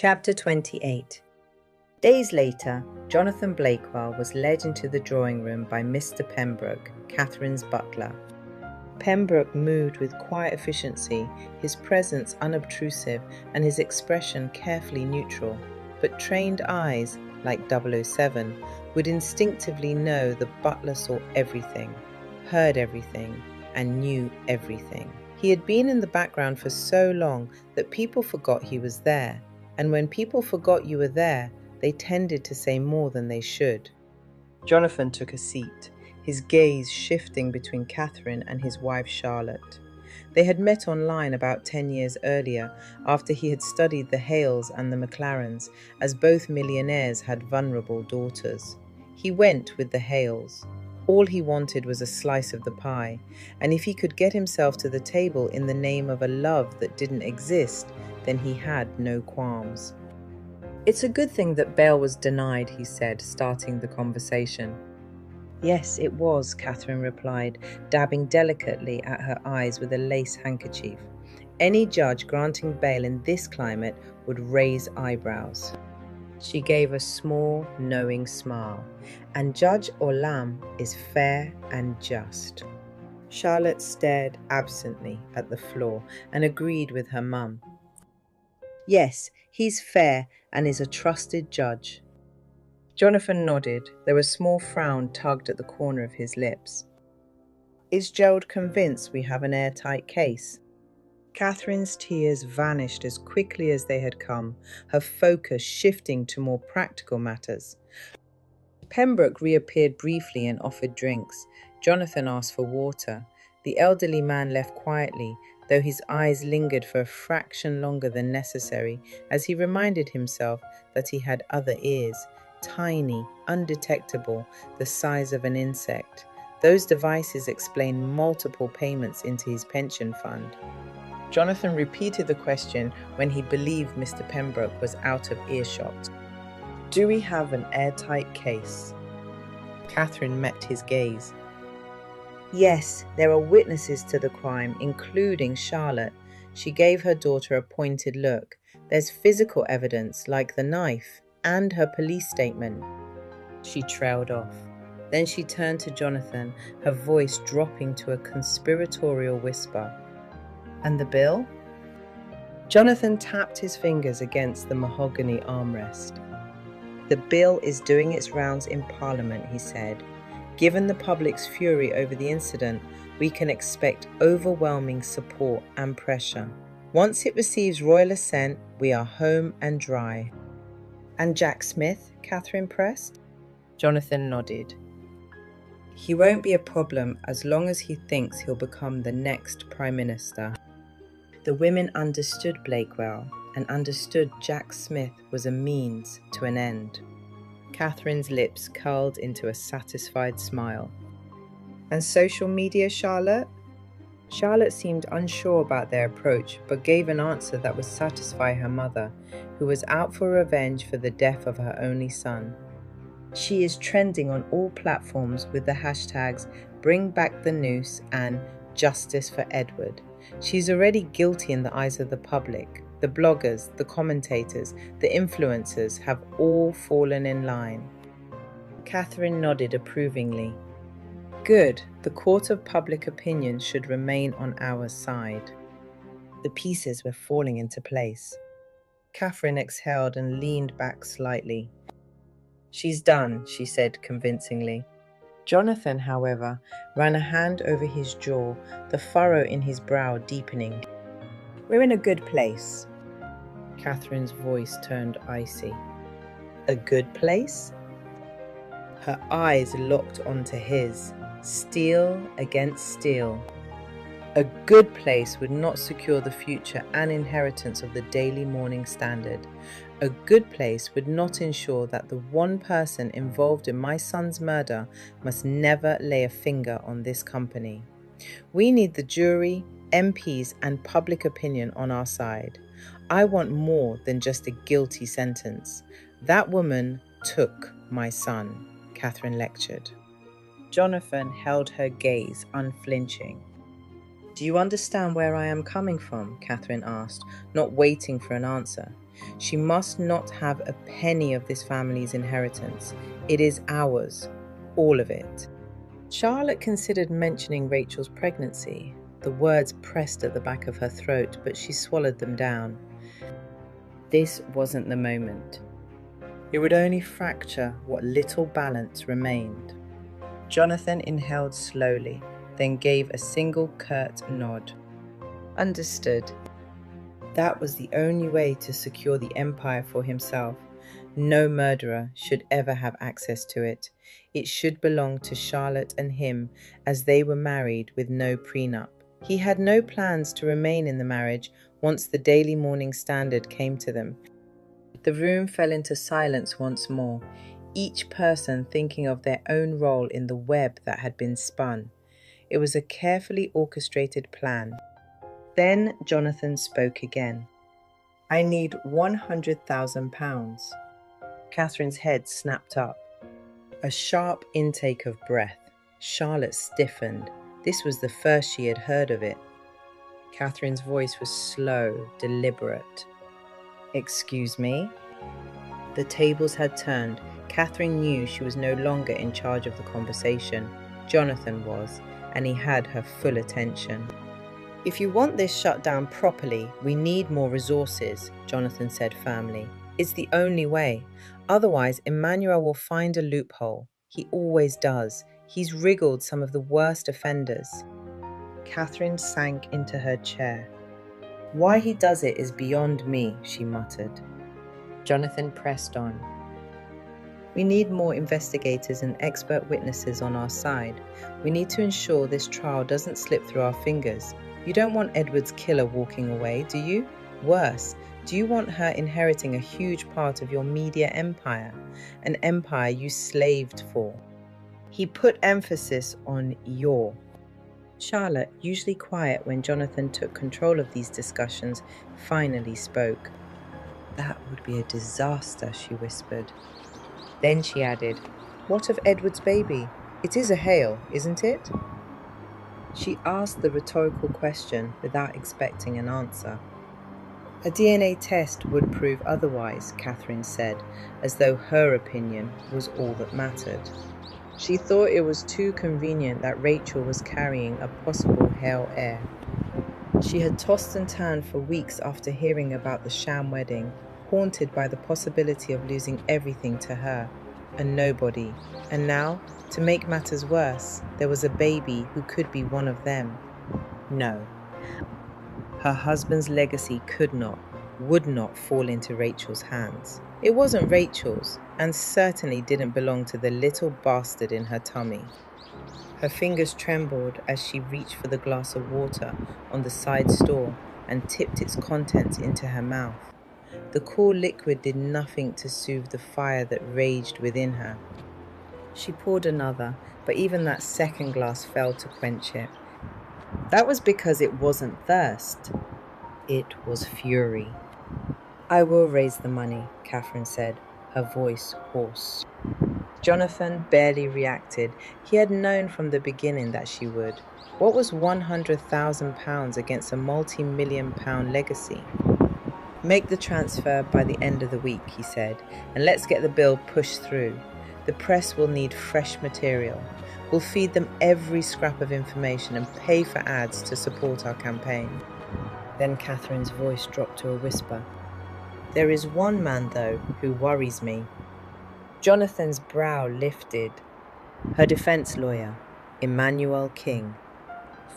Chapter 28. Days later, Jonathan Blakewell was led into the drawing room by Mr. Pembroke, Catherine's butler. Pembroke moved with quiet efficiency, his presence unobtrusive and his expression carefully neutral. But trained eyes, like 007, would instinctively know the butler saw everything, heard everything, and knew everything. He had been in the background for so long that people forgot he was there, and when people forgot you were there, they tended to say more than they should. Jonathan took a seat, his gaze shifting between Catherine and his wife Charlotte. They had met online about 10 years earlier, after he had studied the Hales and the McLarens, as both millionaires had vulnerable daughters. He went with the Hales. All he wanted was a slice of the pie, and if he could get himself to the table in the name of a love that didn't exist, then he had no qualms. "It's a good thing that bail was denied," he said, starting the conversation. "Yes, it was," Catherine replied, dabbing delicately at her eyes with a lace handkerchief. "Any judge granting bail in this climate would raise eyebrows." She gave a small, knowing smile. "And Judge Olam is fair and just." Charlotte stared absently at the floor and agreed with her mum. "Yes, he's fair and is a trusted judge." Jonathan nodded, though a small frown tugged at the corner of his lips. "Is Gerald convinced we have an airtight case?" Catherine's tears vanished as quickly as they had come, her focus shifting to more practical matters. Pembroke reappeared briefly and offered drinks. Jonathan asked for water. The elderly man left quietly, though his eyes lingered for a fraction longer than necessary, as he reminded himself that he had other ears, tiny, undetectable, the size of an insect. Those devices explained multiple payments into his pension fund. Jonathan repeated the question when he believed Mr. Pembroke was out of earshot. "Do we have an airtight case?" Catherine met his gaze. "Yes, there are witnesses to the crime, including Charlotte." She gave her daughter a pointed look. "There's physical evidence, like the knife, and her police statement." She trailed off. Then she turned to Jonathan, her voice dropping to a conspiratorial whisper. "And the bill?" Jonathan tapped his fingers against the mahogany armrest. "The bill is doing its rounds in Parliament," he said. "Given the public's fury over the incident, we can expect overwhelming support and pressure. Once it receives royal assent, we are home and dry." "And Jack Smith?" Catherine pressed. Jonathan nodded. "He won't be a problem as long as he thinks he'll become the next Prime Minister." The women understood Blakewell and understood Jack Smith was a means to an end. Catherine's lips curled into a satisfied smile. "And social media, Charlotte?" Charlotte seemed unsure about their approach, but gave an answer that would satisfy her mother, who was out for revenge for the death of her only son. "She is trending on all platforms with the hashtags Bring Back the Noose and Justice for Edward. She's already guilty in the eyes of the public. The bloggers, the commentators, the influencers have all fallen in line." Catherine nodded approvingly. "Good. The court of public opinion should remain on our side." The pieces were falling into place. Catherine exhaled and leaned back slightly. "She's done," she said convincingly. Jonathan, however, ran a hand over his jaw, the furrow in his brow deepening. "We're in a good place." Catherine's voice turned icy. "A good place?" Her eyes locked onto his, steel against steel. "A good place would not secure the future and inheritance of the Daily Morning Standard. A good place would not ensure that the one person involved in my son's murder must never lay a finger on this company. We need the jury, MPs, and public opinion on our side. I want more than just a guilty sentence. That woman took my son," Catherine lectured. Jonathan held her gaze unflinching. "Do you understand where I am coming from?" Catherine asked, not waiting for an answer. She must not have a penny of this family's inheritance. It is ours, all of it. Charlotte considered mentioning Rachel's pregnancy. The words pressed at the back of her throat, but she swallowed them down. This wasn't the moment. It would only fracture what little balance remained. Jonathan inhaled slowly, then gave a single curt nod. Understood. That was the only way to secure the empire for himself. No murderer should ever have access to it. It should belong to Charlotte and him, as they were married with no prenup. He had no plans to remain in the marriage once the Daily Morning Standard came to them. The room fell into silence once more, each person thinking of their own role in the web that had been spun. It was a carefully orchestrated plan. Then Jonathan spoke again. "I need £100,000. Catherine's head snapped up. A sharp intake of breath. Charlotte stiffened. This was the first she had heard of it. Catherine's voice was slow, deliberate. "Excuse me?" The tables had turned. Catherine knew she was no longer in charge of the conversation. Jonathan was, and he had her full attention. "If you want this shut down properly, we need more resources," Jonathan said firmly. "It's the only way. Otherwise, Emmanuel will find a loophole. He always does. He's wriggled some of the worst offenders." Catherine sank into her chair. "Why he does it is beyond me," she muttered. Jonathan pressed on. "We need more investigators and expert witnesses on our side. We need to ensure this trial doesn't slip through our fingers. You don't want Edward's killer walking away, do you? Worse, do you want her inheriting a huge part of your media empire, an empire you slaved for?" He put emphasis on your. Charlotte, usually quiet when Jonathan took control of these discussions, finally spoke. "That would be a disaster," she whispered. Then she added, "What of Edward's baby? It is a Hale, isn't it?" She asked the rhetorical question without expecting an answer. "A DNA test would prove otherwise," Catherine said, as though her opinion was all that mattered. She thought it was too convenient that Rachel was carrying a possible Hale heir. She had tossed and turned for weeks after hearing about the sham wedding, haunted by the possibility of losing everything to her, a nobody. And now, to make matters worse, there was a baby who could be one of them. No. Her husband's legacy could not, would not fall into Rachel's hands. It wasn't Rachel's, and certainly didn't belong to the little bastard in her tummy. Her fingers trembled as she reached for the glass of water on the side store and tipped its contents into her mouth. The cool liquid did nothing to soothe the fire that raged within her. She poured another, but even that second glass failed to quench it. That was because it wasn't thirst. It was fury. "I will raise the money," Catherine said, her voice hoarse. Jonathan barely reacted. He had known from the beginning that she would. What was £100,000 against a multi-million-pound legacy? "Make the transfer by the end of the week," he said, "and let's get the bill pushed through. The press will need fresh material. We'll feed them every scrap of information and pay for ads to support our campaign." Then Catherine's voice dropped to a whisper. "There is one man, though, who worries me." Jonathan's brow lifted. Her defense lawyer, Emmanuel King.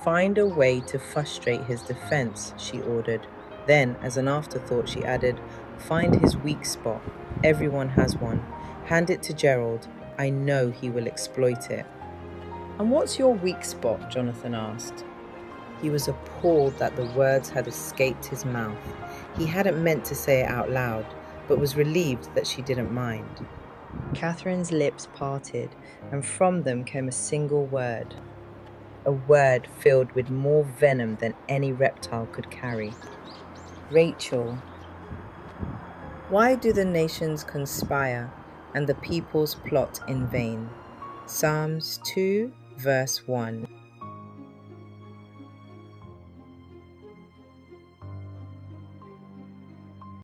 "Find a way to frustrate his defense," she ordered. Then, as an afterthought, she added, "Find his weak spot. Everyone has one. Hand it to Gerald. I know he will exploit it." "And what's your weak spot?" Jonathan asked. He was appalled that the words had escaped his mouth. He hadn't meant to say it out loud, but was relieved that she didn't mind. Catherine's lips parted, and from them came a single word. A word filled with more venom than any reptile could carry. "Rachel. Why do the nations conspire and the peoples plot in vain?" Psalms 2, verse 1.